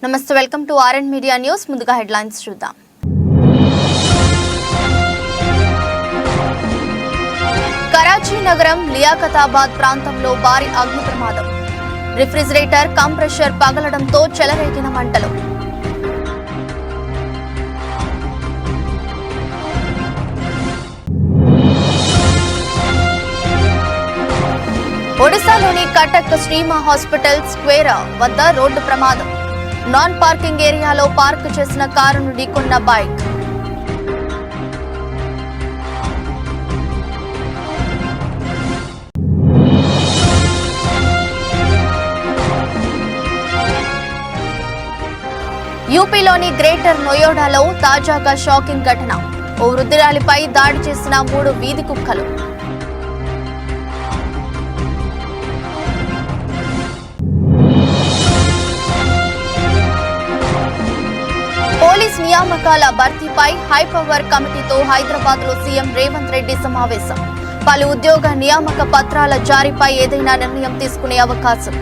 నమస్తే, welcome to RN media news. ముందుగా headlines చూద్దాం. కరాచీ నగరం లియాఖతాబాద్ ప్రాంతంలో భారీ అగ్ని ప్రమాదం. రిఫ్రిజిరేటర్ కంప్రెషర్ పగలడంతో చెలరేగిన మంటలు. ఒడిశాలోని కటక్ శ్రీమా హాస్పిటల్ స్క్వేర్ వద్ద రోడ్డు ప్రమాదం. నాన్ పార్కింగ్ ఏరియాలో పార్క్ చేసిన కారును ఢీకొన్న బైక్. యూపీలోని గ్రేటర్ నోయిడాలో తాజాగా షాకింగ్ ఘటన. ఓ వృద్ధురాలిపై దాడి చేసిన 3 వీధి కుక్కలు. పోలీస్ నియామకాల భర్తీపై హైపవర్ కమిటీతో హైదరాబాద్ లో సీఎం రేవంత్ రెడ్డి సమావేశం. పలు ఉద్యోగ నియామక పత్రాల జారీపై ఏదైనా నిర్ణయం తీసుకునే అవకాశం.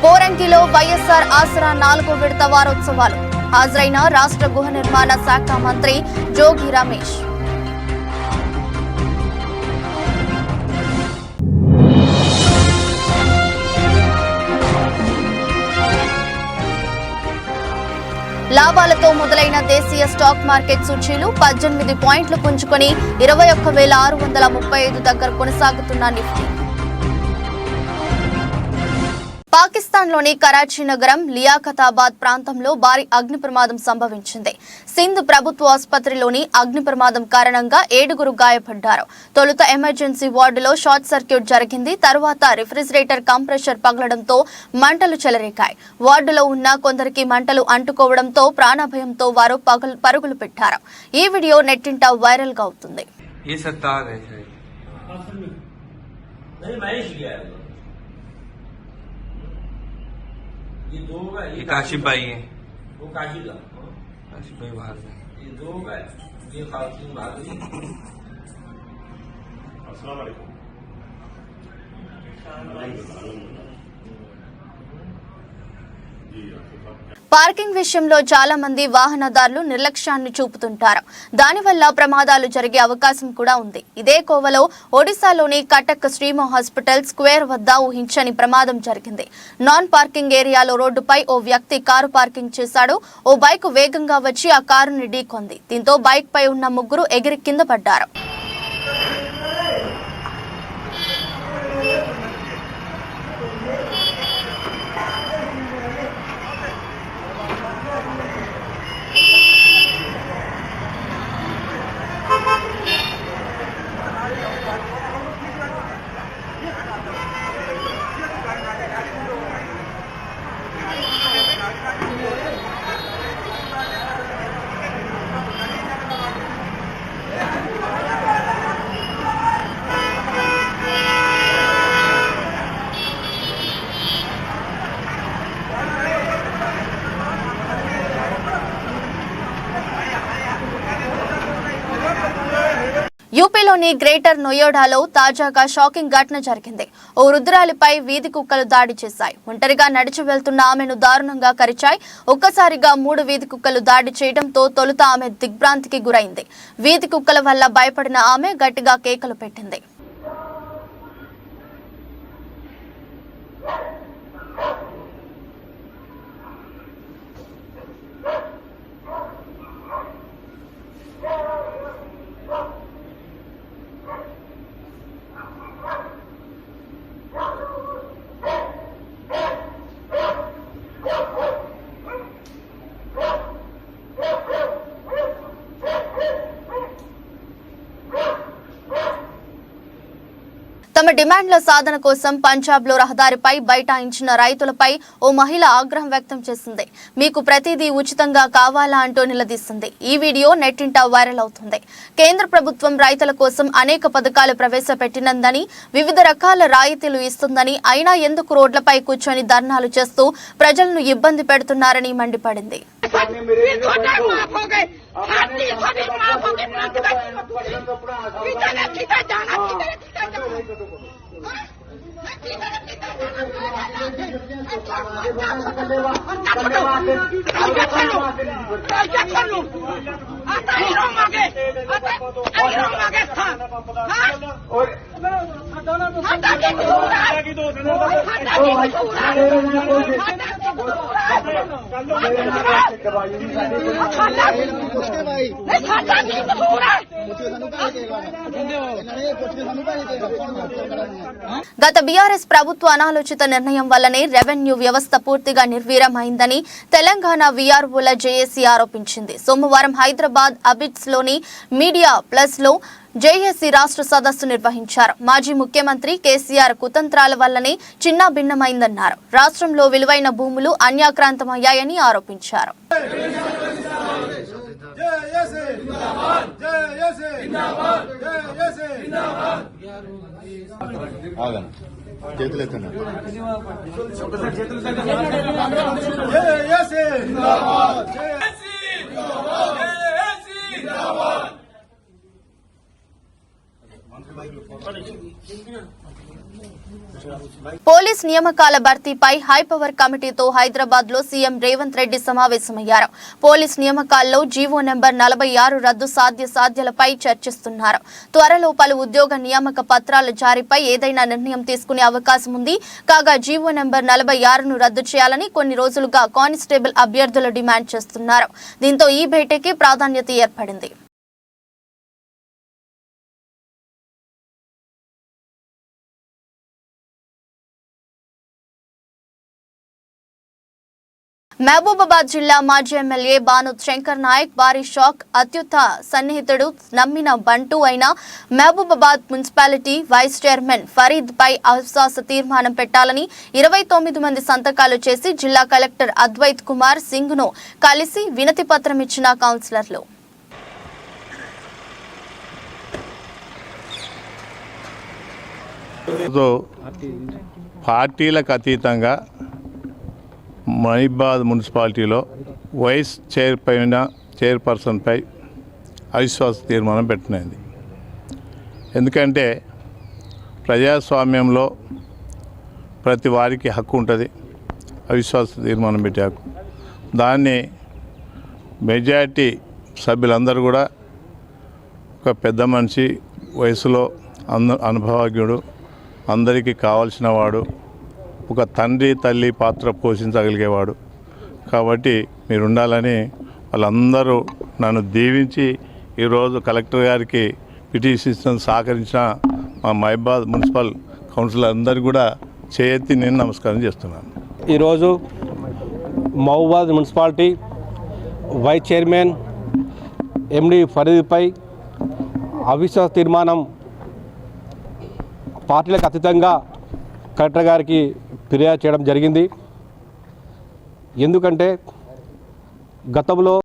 పోరంకిలో వైఎస్ఆర్ ఆసరా 4వ విడత వారోత్సవాలు. హాజరైన రాష్ట్ర గృహ నిర్మాణ శాఖ మంత్రి జోగి రమేష్. లాభాలతో మొదలైన దేశీయ స్టాక్ మార్కెట్ సూచీలు 18 పాయింట్లు పుంజుకొని 21,635 దగ్గర కొనసాగుతున్న నిఫ్టీ. పాకిస్తాన్లోని కరాచీ నగరం లియాఖతాబాద్ ప్రాంతంలో భారీ అగ్ని ప్రమాదం సంభవించింది. సింధ్ ప్రభుత్వ ఆసుపత్రిలోని అగ్ని ప్రమాదం కారణంగా 7గురు గాయపడ్డారు. తొలుత ఎమర్జెన్సీ వార్డులో షార్ట్ సర్క్యూట్ జరిగింది. తర్వాత రిఫ్రిజిరేటర్ కంప్రెషర్ పగలడంతో మంటలు చెలరేగాయి. వార్డులో ఉన్న కొందరికి మంటలు అంటుకోవడంతో ప్రాణభయంతో వారు పరుగులు పెట్టారు. ఈ వీడియో నెట్టింట వైరల్ గా అవుతుంది. ये काशिफ भाई है, वो काशिफ भाई बाहर से ये 2 गए, ये खातून भाग गई। अस्सलाम वालेकुम। పార్కింగ్ విషయంలో చాలా మంది వాహనదారులు నిర్లక్ష్యాన్ని చూపుతుంటారు. దానివల్ల ప్రమాదాలు జరిగే అవకాశం కూడా ఉంది. ఇదే కోవలో ఒడిశాలోని కటక్ శ్రీమా హాస్పిటల్ స్క్వేర్ వద్ద ఊహించని ప్రమాదం జరిగింది. నాన్ పార్కింగ్ ఏరియాలో రోడ్డుపై ఓ వ్యక్తి కారు పార్కింగ్ చేశాడు. ఓ బైక్ వేగంగా వచ్చి ఆ కారుని ఢీకొంది. దీంతో బైక్ పై ఉన్న 3 ఎగిరి కింద పడ్డారు. యూపీలోని గ్రేటర్ నోయిడాలో తాజాగా షాకింగ్ ఘటన జరిగింది. ఓ వృద్ధురాలిపై వీధి కుక్కలు దాడి చేశాయి. ఒంటరిగా నడిచి వెళ్తున్న ఆమెను దారుణంగా కరిచాయి. ఒక్కసారిగా 3 వీధి కుక్కలు దాడి చేయడంతో తొలుత ఆమె దిగ్భ్రాంతికి గురైంది. వీధి కుక్కల వల్ల భయపడిన ఆమె గట్టిగా కేకలు పెట్టింది. తమ డిమాండ్ల సాధన కోసం పంజాబ్లో రహదారిపై బైఠాయించిన రైతులపై ఓ మహిళ ఆగ్రహం వ్యక్తం చేసింది. మీకు ప్రతిదీ ఉచితంగా కావాలా అంటూ నిలదీసింది. ఈ వీడియో నెట్టింట వైరల్ అవుతుంది. కేంద్ర ప్రభుత్వం రైతుల కోసం అనేక పథకాలు ప్రవేశపెట్టినందని, వివిధ రకాల రాయితీలు ఇస్తుందని, అయినా ఎందుకు రోడ్లపై కూర్చొని ధర్నాలు చేస్తూ ప్రజలను ఇబ్బంది పెడుతున్నారని మండిపడింది. గత బీఆర్ఎస్ ప్రభుత్వ అనాలోచిత నిర్ణయం వల్లనే రెవెన్యూ వ్యవస్థ పూర్తిగా నిర్వీర్యమైందని తెలంగాణ వీఆర్ఓల జేఏసీ ఆరోపించింది. సోమవారం హైదరాబాద్ అబిడ్స్ లోని మీడియా ప్లస్ లో జేఏసీ రాష్ట్ర సదస్సు నిర్వహించారు. మాజీ ముఖ్యమంత్రి కేసీఆర్ కుతంత్రాల వల్లనే చిన్నాభిన్నమైందన్నారు. రాష్ట్రంలో విలువైన భూములు అన్యాక్రాంతమయ్యాయని ఆరోపించారు. పోలీస్ నియామకాల భర్తీపై హైపవర్ కమిటీతో హైదరాబాద్ లో సీఎం రేవంత్ రెడ్డి సమావేశమయ్యారు. పోలీస్ నియామకాల్లో జీవో నెంబర్ 46 రద్దు సాధ్యాలపై చర్చిస్తున్నారు. త్వరలో పలు ఉద్యోగ నియామక పత్రాల జారీపై ఏదైనా నిర్ణయం తీసుకునే అవకాశం ఉంది. కాగా జీవో నెంబర్ 46ను రద్దు చేయాలని కొన్ని రోజులుగా కానిస్టేబుల్ అభ్యర్థులు డిమాండ్ చేస్తున్నారు. దీంతో ఈ భేటీకి ప్రాధాన్యత ఏర్పడింది. మహబూబాబాద్ జిల్లా మాజీ ఎమ్మెల్యే బానోత్ శంకర్ నాయక్ భారీ షాక్. అత్యుత్త సన్నిహితుడు నమ్మిన బంటూ అయిన Mahabubabad municipality vice chairman Farid పై అవిశ్వాస తీర్మానం పెట్టాలని 29 మంది సంతకాలు చేసి జిల్లా కలెక్టర్ అద్వైత్ కుమార్ సింగ్ ను కలిసి వినతి పత్రం ఇచ్చిన కౌన్సిలర్లు. పార్టీలకు అతీతంగా మహబూబాబాద్ మున్సిపాలిటీలో వైస్ చైర్పర్సన్పై అవిశ్వాస తీర్మానం పెట్టినది. ఎందుకంటే ప్రజాస్వామ్యంలో ప్రతి వారికి హక్కు ఉంటుంది, అవిశ్వాస తీర్మానం పెట్టే హక్కు. దాన్ని మెజారిటీ సభ్యులందరూ కూడా ఒక పెద్ద మనిషి, వయసులో అనుభవజ్ఞుడు, అందరికీ కావాల్సిన వాడు, ఒక తండ్రి తల్లి పాత్ర పోషించగలిగేవాడు కాబట్టి మీరు ఉండాలని వాళ్ళందరూ నన్ను దీవించి ఈరోజు కలెక్టర్ గారికి పిటిషన్ సహకరించిన మా మహబూబాబాద్ మున్సిపల్ కౌన్సిలర్ అందరికీ కూడా చేయెత్తి నేను నమస్కారం చేస్తున్నాను. ఈరోజు Mahabubabad municipality vice chairman MD ఫరీద్పై అవిశ్వాస తీర్మానం పార్టీలకు అతీతంగా కలెక్టర్ గారికి ఫిర్యాదు చేయడం జరిగింది. ఎందుకంటే గతంలో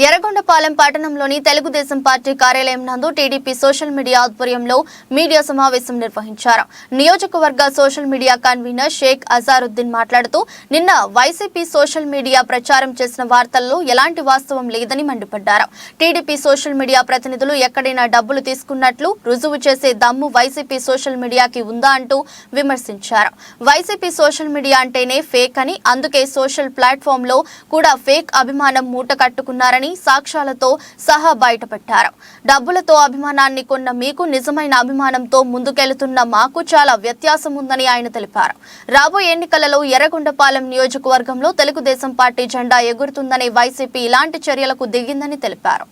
ఎర్రగొండపాలెం పట్టణంలోని తెలుగుదేశం పార్టీ కార్యాలయం నందు టీడీపీ సోషల్ మీడియా ఆధ్వర్యంలో మీడియా సమావేశం నిర్వహించారు. నియోజకవర్గ social media convener Sheikh Azharuddin మాట్లాడుతూ నిన్న వైసీపీ సోషల్ మీడియా ప్రచారం చేసిన వార్తల్లో ఎలాంటి వాస్తవం లేదని మండిపడ్డారు. టీడీపీ సోషల్ మీడియా ప్రతినిధులు ఎక్కడైనా డబ్బులు తీసుకున్నట్లు రుజువు చేసే దమ్ము వైసీపీ సోషల్ మీడియాకి ఉందా అంటూ విమర్శించారు. వైసీపీ సోషల్ మీడియా అంటేనే ఫేక్ అని, అందుకే సోషల్ ప్లాట్ఫామ్ లో కూడా ఫేక్ అభిమానం మూట కట్టుకున్నారని సాక్ష్యాలతో సహా బయటపెట్టారు. డబ్బులతో అభిమానాన్ని కొన్న మీకు నిజమైన అభిమానంతో ముందుకెళ్తున్న మాకు చాలా వ్యత్యాసం ఉందని ఆయన తెలిపారు. రాబోయే ఎన్నికలలో ఎర్రగొండపాలెం నియోజకవర్గంలో తెలుగుదేశం పార్టీ జెండా ఎగురుతుందని వైసీపీ ఇలాంటి చర్యలకు దిగిందని తెలిపారు.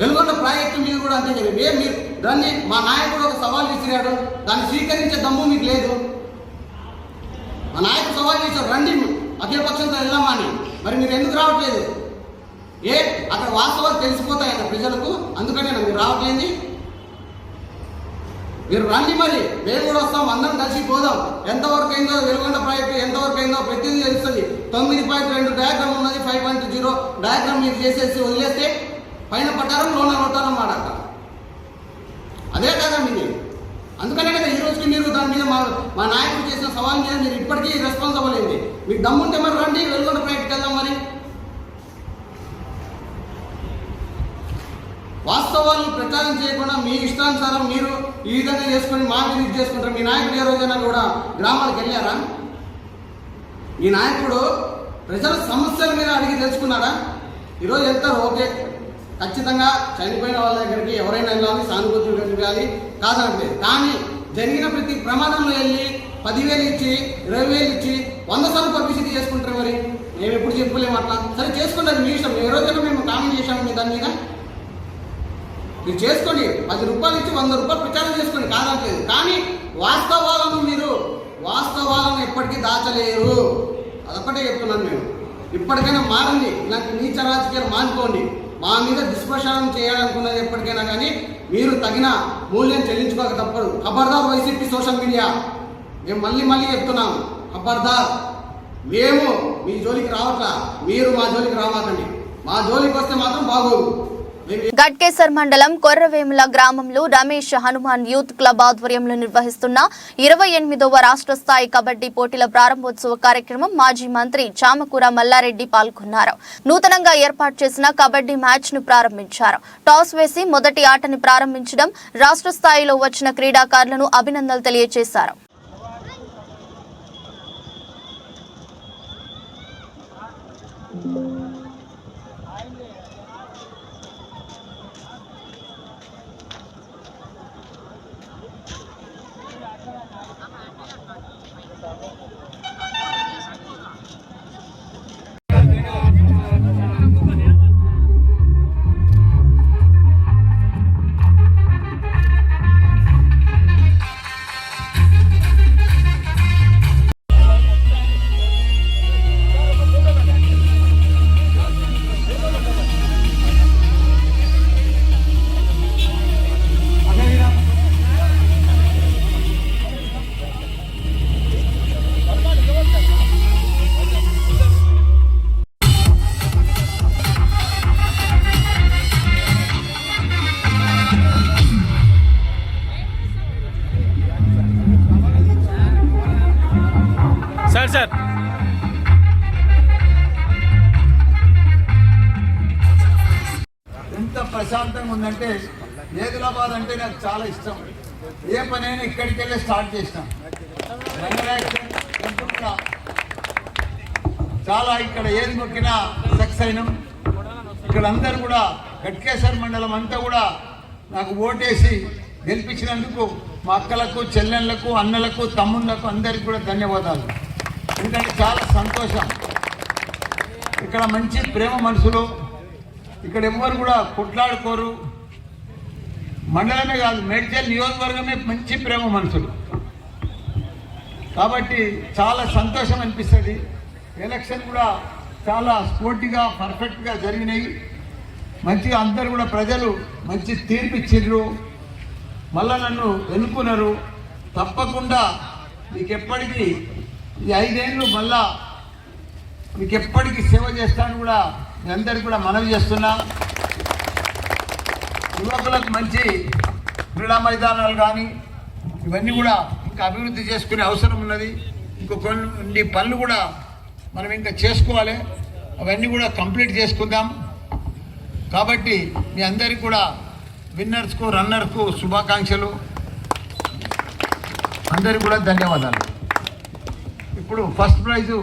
వెలుగొండ ప్రాజెక్టు మీరు కూడా అంతే కదా, మీరు దాన్ని మా నాయకుడు ఒక సవాల్ విసిరాడు, దాన్ని స్వీకరించే దమ్ము మీకు లేదు. మా నాయకుడు సవాల్ చేశారు, రండి అఖిలపక్షంతో వెళ్దామని, మరి మీరు ఎందుకు రావట్లేదు? అక్కడ వాస్తవాలు తెలిసిపోతాయి కదా ప్రజలకు, అందుకనే మీరు రావట్లేదు. మీరు రండి, మరి మేము కూడా వస్తాం, అందరం కలిసి పోదాం. ఎంతవరకు అయిందో వెలుగొండ ప్రాజెక్టు ఎంతవరకు అయిందో ప్రతిదీ తెలుస్తుంది. 9.2 డయాగ్రామ్ ఉన్నది, 5.0 డయాగ్రామ్ మీరు చేసేసి వదిలేస్తే పైన పట్టారం లోన కొట్టారం మాట. అదే కదా మీది. అందుకనే కదా ఈ రోజుకి మీరు దాని మీద మా నాయకుడు చేసిన సవాల్ మీద మీరు ఇప్పటికీ రెస్పాన్సిబుల్ అయింది. మీకు దమ్ముంటే మరి రండి, వెలుగొండ ప్రాజెక్ట్కి వెళ్దాం. మరి వాస్తవాలను ప్రచారం చేయకుండా మీ ఇష్టానుసారం మీరు ఈ విధంగా చేసుకొని మా మీద ఇది చేసుకుంటారు. మీ నాయకుడు ఏ రోజైనా కూడా గ్రామాలకు వెళ్ళారా? మీ నాయకుడు ప్రజల సమస్యల మీద అడిగి తెలుసుకున్నారా? ఈరోజు వెళ్తారు, ఓకే, ఖచ్చితంగా చనిపోయిన వాళ్ళ దగ్గరికి ఎవరైనా వెళ్ళాలి, సానుభూతి వెళ్ళాలి, కాదంటే. కానీ జరిగిన ప్రతి ప్రమాదంలో వెళ్ళి 10,000 ఇచ్చి 20,000 ఇచ్చి 100 సార్లు పబ్లిసిటీ చేసుకుంటారు. మరి మేము ఎప్పుడు చెప్పుకోలేము అట్లా. సరే చేసుకోండి, అది మీ ఇష్టం. ఏ రోజైనా మేము కామెంట్ చేశాము మీ దాని మీద. మీరు చేసుకోండి, 10 రూపాయలు ఇచ్చి 100 రూపాయలు ప్రచారం చేసుకోండి, కాదంటలేదు. కానీ వాస్తవాలను ఎప్పటికీ దాచలేరు. అదొక్కటే చెప్తున్నాను నేను. ఇప్పటికైనా మారండి, ఇలాంటి నీచ రాజకీయాలు మానుకోండి. మా మీద దుష్ప్రచారం చేయాలనుకున్నది ఎప్పటికైనా కానీ మీరు తగిన మూల్యం చెల్లించుకోక తప్పదు. ఖబర్దార్ వైసీపీ సోషల్ మీడియా, మేము మళ్ళీ చెప్తున్నాం, ఖబర్దార్. మేము మీ జోలికి రావట్లా, మీరు మా జోలికి రామాకండి. మా జోలికి వస్తే మాత్రం బాగోదు. గట్కేసర్ మండలం కొర్రవేముల గ్రామంలో రమేష్ హనుమాన్ యూత్ క్లబ్ ఆధ్వర్యంలో నిర్వహిస్తున్న 28వ రాష్ట్ర స్థాయి కబడ్డీ పోటీల ప్రారంభోత్సవ కార్యక్రమం మాజీ మంత్రి చామకూర మల్లారెడ్డి పాల్గొన్నారు. నూతనంగా ఏర్పాటు చేసిన కబడ్డీ మ్యాచ్ ను ప్రారంభించారు. టాస్ వేసి మొదటి ఆటని ప్రారంభించడం, రాష్ట్ర స్థాయిలో వచ్చిన క్రీడాకారులను అభినందనలు తెలియజేశారు. సార్ ఎంత ప్రశాంతంగా ఉందంటే, ఏదిలాబాద్ అంటే నాకు చాలా ఇష్టం. ఏ పనైనా ఇక్కడికి వెళ్ళి స్టార్ట్ చేసినాం. చాలా ఇక్కడ ఏది మొక్కినా సక్సెస్ అయినాం. ఇక్కడ అందరు కూడా గట్కేసర్ మండలం అంతా కూడా నాకు ఓటేసి గెలిపించినందుకు మా అక్కలకు, చెల్లెళ్లకు, అన్నలకు, తమ్ముళ్లకు అందరికి కూడా ధన్యవాదాలు. ఎందుకంటే చాలా సంతోషం. ఇక్కడ మంచి ప్రేమ మనుషులు, ఇక్కడ ఎవ్వరు కూడా కొట్లాడుకోరు. మండలమే కాదు, మేడ్చల్ నియోజకవర్గమే మంచి ప్రేమ మనుషులు. కాబట్టి చాలా సంతోషం అనిపిస్తుంది. ఎలక్షన్ కూడా చాలా స్పోర్టివ్గా, పర్ఫెక్ట్గా జరిగినాయి. మంచిగా అందరు కూడా ప్రజలు మంచి తీర్పు ఇచ్చిర్రు. మళ్ళా నన్ను ఎన్నుకున్నారు. తప్పకుండా మీకు ఎప్పటికీ ఈ 5 ఏళ్ళు మళ్ళా మీకు ఎప్పటికీ సేవ చేస్తాను కూడా మీ అందరికీ కూడా మనవి చేస్తున్నా. యువకులకు మంచి క్రీడా మైదానాలు కానీ ఇవన్నీ కూడా ఇంకా అభివృద్ధి చేసుకునే అవసరం ఉన్నది. ఇంకో కొన్ని పనులు కూడా మనం ఇంకా చేసుకోవాలి. అవన్నీ కూడా కంప్లీట్ చేసుకుందాం. కాబట్టి మీ అందరికీ కూడా విన్నర్స్కు, రన్నర్కు శుభాకాంక్షలు. అందరికీ కూడా ధన్యవాదాలు. ఇప్పుడు ఫస్ట్ ప్రైజు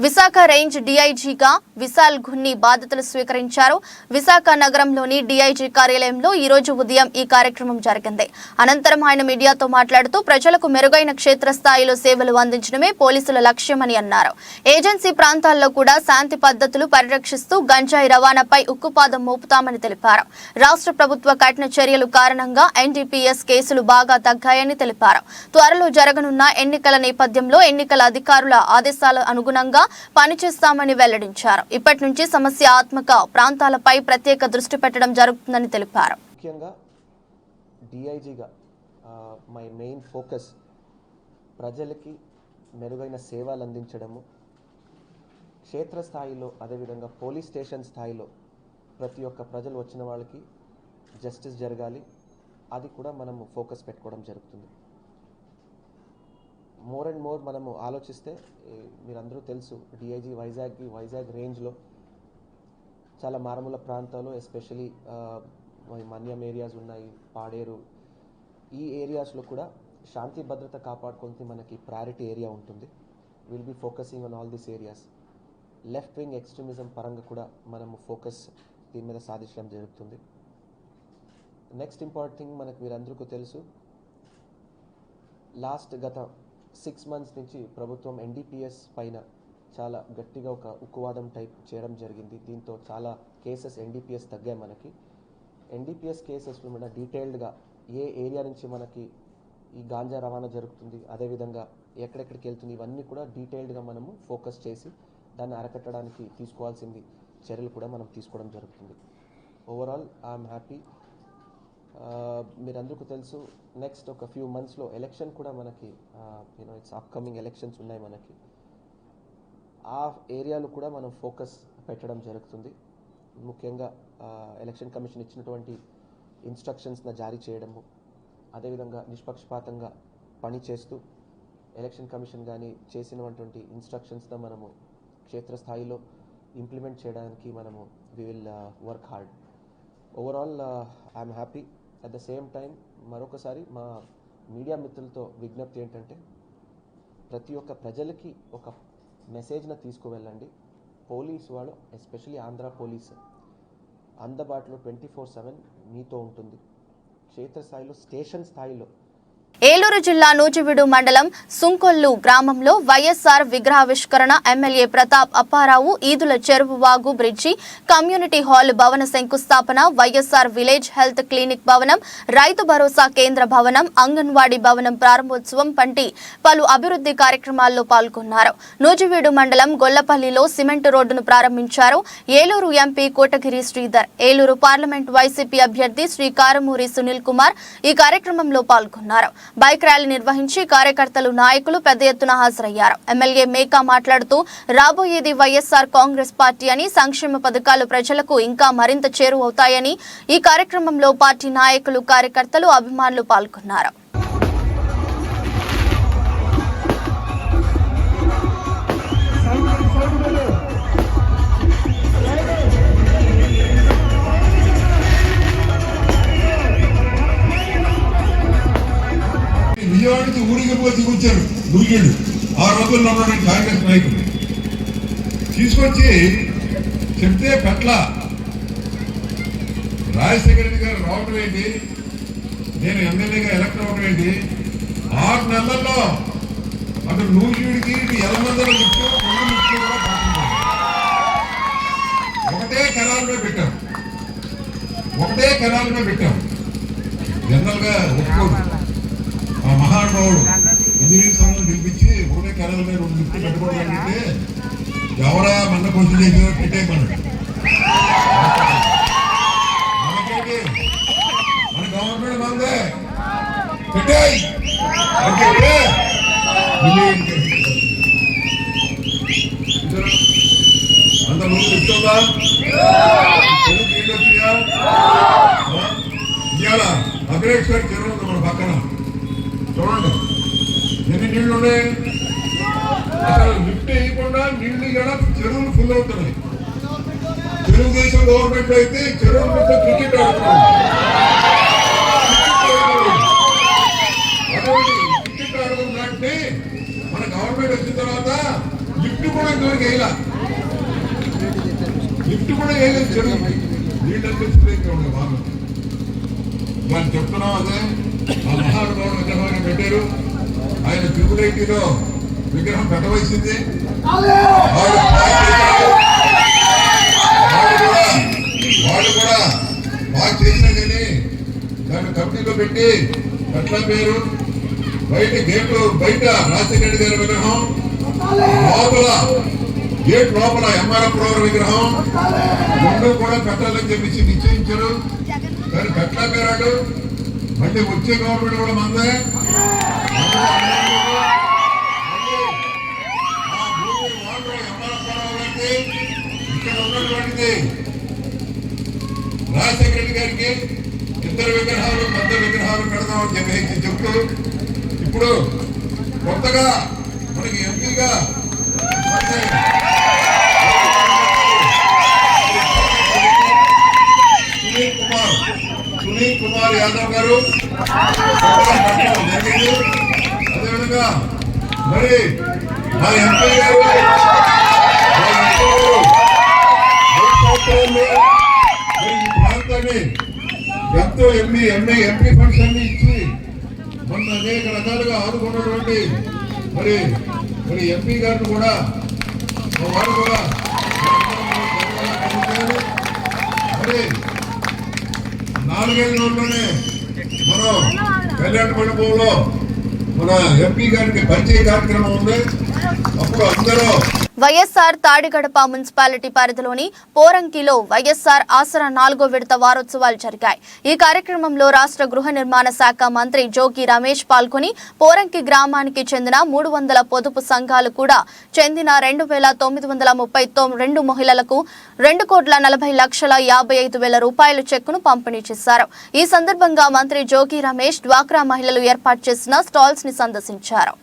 విశాఖ రేంజ్ డీఐజీగా విశాల్ ఘున్ని బాధ్యతలు స్వీకరించారు. విశాఖ నగరంలోని డీఐజీ కార్యాలయంలో ఈ రోజు ఉదయం ఈ కార్యక్రమం జరిగింది. అనంతరం ఆయన మీడియాతో మాట్లాడుతూ ప్రజలకు మెరుగైన క్షేత్రస్థాయిలో సేవలు అందించడమే పోలీసుల లక్ష్యమని అన్నారు. ఏజెన్సీ ప్రాంతాల్లో కూడా శాంతి పద్ధతులు పరిరక్షిస్తూ గంజాయి రవాణాపై ఉక్కుపాదం మోపుతామని తెలిపారు. రాష్ట్ర ప్రభుత్వ కఠిన చర్యలు కారణంగా ఎన్డీపీఎస్ కేసులు బాగా తగ్గాయని తెలిపారు. త్వరలో జరగనున్న ఎన్నికల నేపథ్యంలో ఎన్నికల అధికారుల ఆదేశాల అనుగుణంగా పనిచేస్తామని వెల్లడించారు. ఇప్పటి నుంచి సమస్యాత్మక ప్రాంతాలపై ప్రత్యేక దృష్టి పెట్టడం జరుగుతుందని తెలిపారు. ముఖ్యంగా డిఐజీగా మై మెయిన్ ఫోకస్ ప్రజలకి మెరుగైన సేవలు అందించడము, క్షేత్రస్థాయిలో అదేవిధంగా పోలీస్ స్టేషన్ స్థాయిలో ప్రతి ఒక్క ప్రజలు వచ్చిన వాళ్ళకి జస్టిస్ జరగాలి, అది కూడా మనము ఫోకస్ పెట్టుకోవడం జరుగుతుంది. మోర్ అండ్ మోర్ మనము ఆలోచిస్తే మీరందరూ తెలుసు డిఐజీ వైజాగ్ రేంజ్లో చాలా మారుమూల ప్రాంతాలు, ఎస్పెషలీ మన్యం ఏరియాస్ ఉన్నాయి, పాడేరు, ఈ ఏరియాస్లో కూడా శాంతి భద్రత కాపాడుకుంటే మనకి ప్రయారిటీ ఏరియా ఉంటుంది. Will be focusing on all these areas. Left wing extremism పరంగా కూడా మనము ఫోకస్ దీని మీద సాధించడం జరుగుతుంది. నెక్స్ట్ ఇంపార్టెంట్ థింగ్ మనకు మీరందరికీ తెలుసు, గత 6 months నుంచి ప్రభుత్వం ఎన్డీపీఎస్ పైన చాలా గట్టిగా ఒక ఉక్కువాదం టైప్ చేయడం జరిగింది. దీంతో చాలా కేసెస్ ఎన్డీపీఎస్ తగ్గాయి. మనకి ఎన్డీపీఎస్ కేసెస్లో మన డీటెయిల్డ్గా ఏ ఏరియా నుంచి మనకి ఈ గాంజా రవాణా జరుగుతుంది, అదేవిధంగా ఎక్కడెక్కడికి వెళ్తుంది, ఇవన్నీ కూడా డీటెయిల్డ్గా మనము ఫోకస్ చేసి దాన్ని అరకట్టడానికి తీసుకోవాల్సింది చర్యలు కూడా మనం తీసుకోవడం జరుగుతుంది. Overall I'm happy. మీరందరికీ తెలుసు నెక్స్ట్ ఒక ఫ్యూ మంత్స్లో ఎలక్షన్ కూడా మనకి ఇట్స్ అప్కమింగ్ ఎలక్షన్స్ ఉన్నాయి మనకి. ఆ ఏరియాలో కూడా మనం ఫోకస్ పెట్టడం జరుగుతుంది. ముఖ్యంగా ఎలక్షన్ కమిషన్ ఇచ్చినటువంటి ఇన్స్ట్రక్షన్స్ని జారీ చేయడము, అదేవిధంగా నిష్పక్షపాతంగా పనిచేస్తూ ఎలక్షన్ కమిషన్ కానీ చేసినటువంటి ఇన్స్ట్రక్షన్స్ని మనము క్షేత్రస్థాయిలో ఇంప్లిమెంట్ చేయడానికి మనము we will work hard. Overall I'm happy. At the same time మరొకసారి మా మీడియా మిత్రులతో విజ్ఞప్తి ఏంటంటే ప్రతి ఒక్క ప్రజలకి ఒక మెసేజ్ని తీసుకువెళ్ళండి. పోలీసు వాళ్ళు, ఎస్పెషలీ ఆంధ్ర పోలీసు, అందుబాటులో 24/7 మీతో ఉంటుంది. క్షేత్రస్థాయిలో, స్టేషన్ స్థాయిలో. ఏలూరు జిల్లా నూజివీడు మండలం సుంకొల్లు గ్రామంలో వైఎస్ఆర్ విగ్రహావిష్కరణ, ఎమ్మెల్యే ప్రతాప్ అప్పారావు, ఈదుల చెరువు వాగు బ్రిడ్జి, కమ్యూనిటీ హాల్ భవన శంకుస్థాపన, వైఎస్ఆర్ విలేజ్ హెల్త్ క్లినిక్ భవనం, రైతు భరోసా కేంద్ర భవనం, అంగన్వాడీ భవనం ప్రారంభోత్సవం వంటి పలు అభివృద్ధి కార్యక్రమాల్లో పాల్గొన్నారు. నూజివీడు మండలం గొల్లపల్లిలో సిమెంట్ రోడ్డును ప్రారంభించారు Eluru MP Kotagiri Sridhar. Eluru parliament YCP అభ్యర్థి శ్రీ కారమూరి సునీల్ కుమార్ ఈ కార్యక్రమంలో పాల్గొన్నారు. బైక్ ర్యాలీ నిర్వహించి కార్యకర్తలు, నాయకులు పెద్ద ఎత్తున హాజరయ్యారు. ఎమ్మెల్యే మేకా మాట్లాడుతూ రాబోయేది వైఎస్ఆర్ కాంగ్రెస్ పార్టీ అని, సంక్షేమ పథకాలు ప్రజలకు ఇంకా మరింత చేరువవుతాయని ఈ కార్యక్రమంలో పార్టీ నాయకులు, కార్యకర్తలు, అభిమానులు పాల్గొన్నారు. విజయవాడకి ఊరికి పోయి తీసుకొచ్చారు గురిగేళ్ళు. ఆ రోజుల్లో ఉన్నటువంటి కాంగ్రెస్ నాయకులు తీసుకొచ్చి చెప్తే పట్ల రాజశేఖర రెడ్డి గారు రావటం ఏంటి, నేను ఎమ్మెల్యేగా ఎలక్ట్ అవ్వడం ఏంటి, 6 నెలల్లో అటు నూజివీడికి ఎలమందల ముఖ్యం, కొండ ముఖ్యం కూడా పాటించారు. ఒకటే కెనాల్లో పెట్టాం. జనరల్గా ఒప్పుకోదు. ఆ మహానుభావుడు ఇంజనీరింగ్ సంఘం పిలిపించి ఒకటే కెనాల్ మీద 2 లిఫ్ట్ పెట్టుకోవాలంటే ఎవరా మన కొంచెం చేసిన పెట్టేయమన్నాడు. మనకేంటి, మన గవర్నమెంట్ మందే పెట్టాయి అంటే అంత ముందు చెప్తుందా చెరువు నీళ్ళు వచ్చినాయా? ఇవాళ అభిరేశ్వర్ చెరువు ఉంది మన పక్కన, చూడండి ఎన్ని నీళ్లు ఉన్నాయి. అసలు లిఫ్ట్ వేయకుండా నీళ్లు కూడా చెరువులు ఫుల్ అవుతున్నాయి. తెలుగుదేశం గవర్నమెంట్ అయితే చెరువుల మీద క్రికెట్ ఆడుతున్నాం. క్రికెట్ ఆడుకున్నట్టే మన గవర్నమెంట్ వచ్చిన తర్వాత లిఫ్ట్ కూడా ఇంతవరకు వేయాల. చెరువు నీళ్ళంతా ఫుల్ ఉన్నాయి. బాగా మనం చెప్తున్నాం. అదే ఆ మహానుభావుడు విగ్రహాన్ని పెట్టారు. ఆయన తిరుపతిలో విగ్రహం పెట్టవలసింది. వాళ్ళు కూడా బాగా చేసినా కానీ దాన్ని కమిటీలో పెట్టి ఎట్లా పేరు గేటు బయట రాజశేఖర గారి విగ్రహం, గేట్ లోపల ఎంఆర్ఎఫ్ రావు విగ్రహం 2 కూడా పెట్టాలని చెప్పేసి నిశ్చయించారు. కానీ పెట్టలేకపోయాడు. మళ్ళీ వచ్చే గవర్నమెంట్ కూడా మందే. ఇక్కడ ఉన్నటువంటిది రాజశేఖర రెడ్డి గారికి 2 విగ్రహాలు పెద్ద విగ్రహాలు పెడదామని చెప్తూ ఇప్పుడు కొత్తగా మనకి ఎంపీగా సునీల్ కుమార్ యాదవ్ గారు జరిగింది. అదేవిధంగా మరి మా ఎంపీ గారు ఈ ప్రాంతాన్ని ఎంతో ఎంపీ ఫండ్స్ అన్ని ఇచ్చి మొన్న అనేక రకాలుగా ఆదుకున్నటువంటి మరి ఎంపీ గారిని కూడా వారు కూడా మరి 4-5 రోజుల్లోనే మనం కళ్యాణ మండపంలో మన ఎంపీ గారికి పరిచయ కార్యక్రమం ఉంది. అప్పుడు అందరూ వైఎస్ఆర్ తాడిగడప మున్సిపాలిటీ పరిధిలోని పోరంకిలో వైఎస్ఆర్ ఆసరా 4వ విడత వారోత్సవాలు జరిగాయి. ఈ కార్యక్రమంలో రాష్ట్ర గృహ నిర్మాణ శాఖ మంత్రి జోగి రమేష్ పాల్గొని పోరంకి గ్రామానికి చెందిన 300 పొదుపు సంఘాలు కూడా చెందిన 2932 మహిళలకు 2,40,55,000 రూపాయల చెక్కును పంపిణీ చేశారు. ఈ సందర్భంగా మంత్రి జోగి రమేష్ డ్వాక్రా మహిళలు ఏర్పాటు చేసిన స్టాల్స్ ని సందర్శించారు.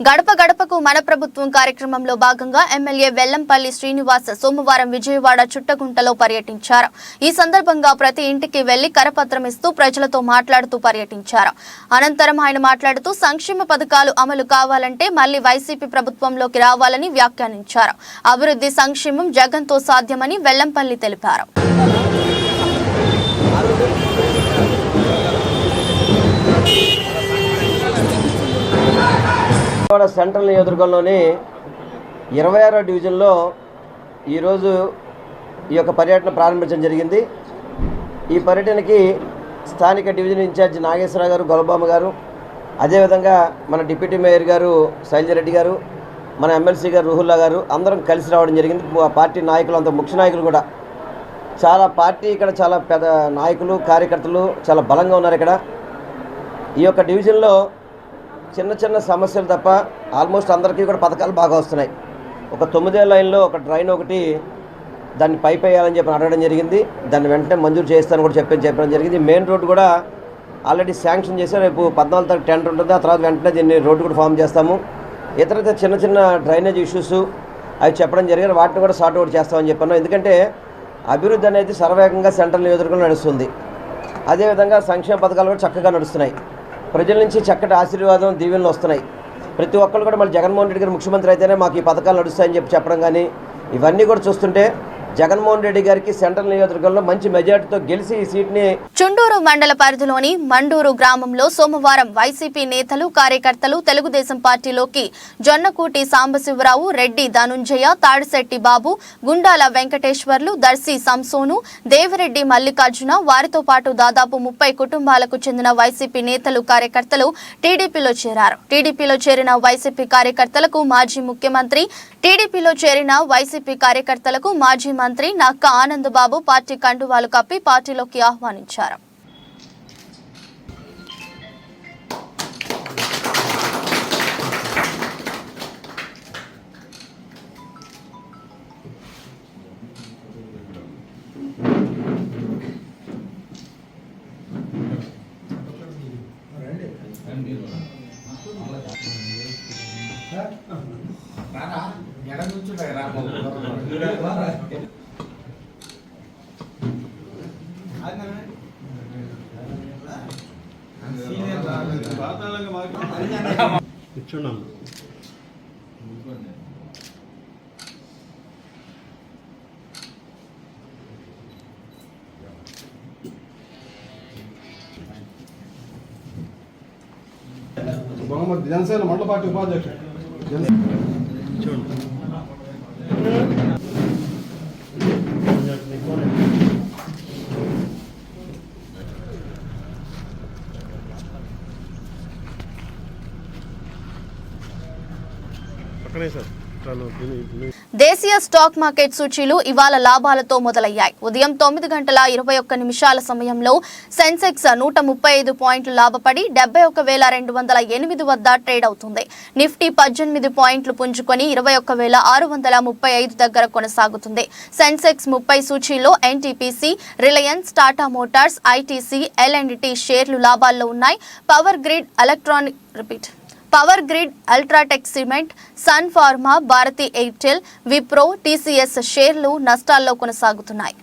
గడప గడపకు మన ప్రభుత్వం కార్యక్రమంలో భాగంగా ఎమ్మెల్యే వెల్లంపల్లి శ్రీనివాస్ సోమవారం విజయవాడ చుట్టగుంటలో పర్యటించారు. ఈ సందర్భంగా ప్రతి ఇంటికి వెళ్లి కరపత్రం ఇస్తూ ప్రజలతో మాట్లాడుతూ పర్యటించారు. అనంతరం ఆయన మాట్లాడుతూ సంక్షేమ పథకాలు అమలు కావాలంటే మళ్లీ వైసీపీ ప్రభుత్వంలోకి రావాలని వ్యాఖ్యానించారు. అభివృద్ధి సంక్షేమం జగన్తో సాధ్యమని వెల్లంపల్లి తెలిపారు. సెంట్రల్ నియోజకవర్గంలోని 26వ డివిజన్లో ఈరోజు ఈ యొక్క పర్యటన ప్రారంభించడం జరిగింది. ఈ పర్యటనకి స్థానిక డివిజన్ ఇన్ఛార్జ్ నాగేశ్వరరావు గారు, గొల్లబామ్మ గారు, అదేవిధంగా మన డిప్యూటీ మేయర్ గారు శైలజరెడ్డి గారు, మన ఎమ్మెల్సీ గారు రుహుల్లా గారు అందరం కలిసి రావడం జరిగింది. పార్టీ నాయకులు, అంత ముఖ్య నాయకులు కూడా చాలా పార్టీ ఇక్కడ చాలా పెద్ద నాయకులు, కార్యకర్తలు చాలా బలంగా ఉన్నారు. ఇక్కడ ఈ యొక్క డివిజన్లో చిన్న చిన్న సమస్యలు తప్ప ఆల్మోస్ట్ అందరికీ కూడా పథకాలు బాగా వస్తున్నాయి. ఒక 9 లైన్లో ఒక డ్రైన్ ఒకటి దాన్ని పైప్ వేయాలని చెప్పి అడగడం జరిగింది. దాన్ని వెంటనే మంజూరు చేస్తాను కూడా చెప్పడం జరిగింది. మెయిన్ రోడ్డు కూడా ఆల్రెడీ శాంక్షన్ చేశారు. రేపు 14వ తారీఖు టెండర్ ఉంటుంది. ఆ తర్వాత వెంటనే దీన్ని రోడ్డు కూడా ఫామ్ చేస్తాము. ఇతర చిన్న డ్రైనేజ్ ఇష్యూస్ అవి చెప్పడం జరిగింది. వాటిని కూడా సార్ట్ అవుట్ చేస్తామని చెప్పాను. ఎందుకంటే అభివృద్ధి అనేది సర్వేగంగా సెంట్రల్ నియోజకవర్గంలో నడుస్తుంది. అదేవిధంగా సంక్షేమ పథకాలు కూడా చక్కగా నడుస్తున్నాయి. ప్రజల నుంచి చక్కటి ఆశీర్వాదం దీవెనలు వస్తున్నాయి. ప్రతి ఒక్కరు కూడా మళ్ళీ జగన్మోహన్ రెడ్డి గారు ముఖ్యమంత్రి అయితేనే మాకు ఈ పథకాలు నడుస్తాయని చెప్పడం కానీ ఇవన్నీ కూడా చూస్తుంటే జగన్మోహన్ రెడ్డి గారికి సెంట్రల్ నియోజకవర్గంలో మంచి మెజార్టీతో గెలిచి ఈ సీట్ని చుండూరు మండల పరిధిలోని మండూరు గ్రామంలో సోమవారం వైసీపీ నేతలు కార్యకర్తలు తెలుగుదేశం పార్టీలోకి జొన్నకూటి సాంబశివరావు, రెడ్డి ధనుంజయ, తాడిశెట్టి బాబు, గుండాల వెంకటేశ్వర్లు, దర్శి సంసోను, దేవిరెడ్డి మల్లికార్జున, వారితో పాటు దాదాపు 30 కుటుంబాలకు చెందిన వైసీపీ నేతలు కార్యకర్తలు టీడీపీలో చేరారు. టీడీపీలో చేరిన వైసీపీ కార్యకర్తలకు మాజీ మంత్రి నక్క ఆనందబాబు పార్టీ కండువాలు కప్పి పార్టీలోకి ఆహ్వానించారు. జనసేన మండల పార్టీ ఉపాధ్యక్షుడు దేశీయ స్టాక్ మార్కెట్ సూచీలు ఇవాళ లాభాలతో మొదలయ్యాయి. ఉదయం 9:21 సమయంలో సెన్సెక్స్ 135 పాయింట్లు లాభపడి 71,208 వద్ద ట్రేడ్ అవుతుంది. నిఫ్టీ 18 పాయింట్లు పుంజుకొని 21,635 దగ్గర కొనసాగుతుంది. సెన్సెక్స్ 30 సూచీలో NTPC, Reliance, Tata Motors, ITC, L and T షేర్లు లాభాల్లో ఉన్నాయి. Power Grid, UltraTech Cement, Sun Pharma, Bharti Airtel, Wipro, TCS షేర్లు నష్టాల్లో కొనసాగుతున్నాయి.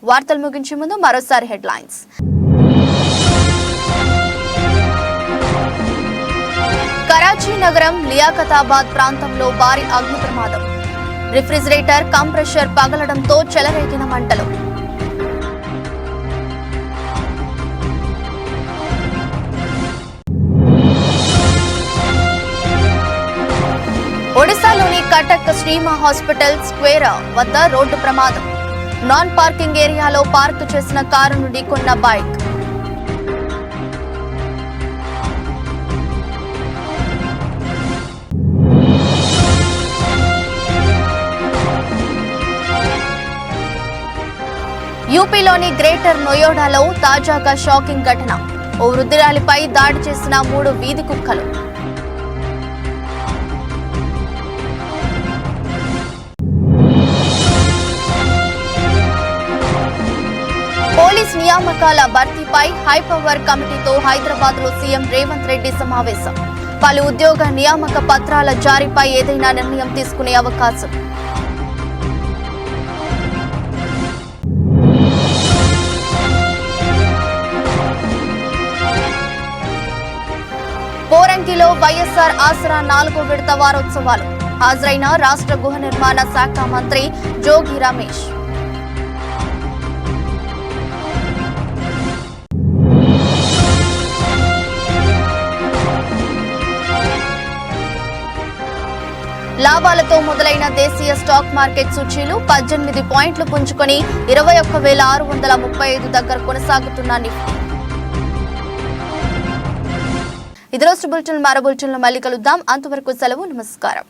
వార్తలు ముగించే ముందు మరోసారి హెడ్లైన్స్. కరాచీ నగరం లియాఖతాబాద్ ప్రాంతంలో భారీ అగ్ని ప్రమాదం. రిఫ్రిజిరేటర్ కంప్రెషర్ పగలడంతో చెలరేగిన మంటలు. ఒడిశాలోని కటక్ శ్రీమా హాస్పిటల్ స్క్వేర్ వద్ద రోడ్డు ప్రమాదం. నాన్ పార్కింగ్ ఏరియాలో పార్క్ చేసిన కారు నుండి కొన్న బైక్. యూపీలోని గ్రేటర్ నోయిడాలో తాజాగా షాకింగ్ ఘటన. ఓ వృద్ధురాలిపై దాడి చేసిన 3 వీధి కుక్కలు. పోలీస్ నియామకాల భర్తీపై హైపవర్ కమిటీతో హైదరాబాద్ లో సీఎం రేవంత్ రెడ్డి సమావేశం. పలు ఉద్యోగ నియామక పత్రాల జారీపై ఏదైనా నిర్ణయం తీసుకునే అవకాశం. యాగంకిలో వైఎస్ఆర్ ఆసరా 4వ విడత వారోత్సవాలు హాజరైన రాష్ట్ర గృహ నిర్మాణ శాఖ మంత్రి జోగి రమేష్. లాభాలతో మొదలైన దేశీయ స్టాక్ మార్కెట్ సూచీలు 18 పాయింట్లు పుంజుకొని 21,635 దగ్గర కొనసాగుతున్న నిఫ్టీ. ఇది రోజు బులెటిన్. మరో బులెటిన్లో మళ్ళీ కలుద్దాం. అంతవరకు సెలవు. నమస్కారం.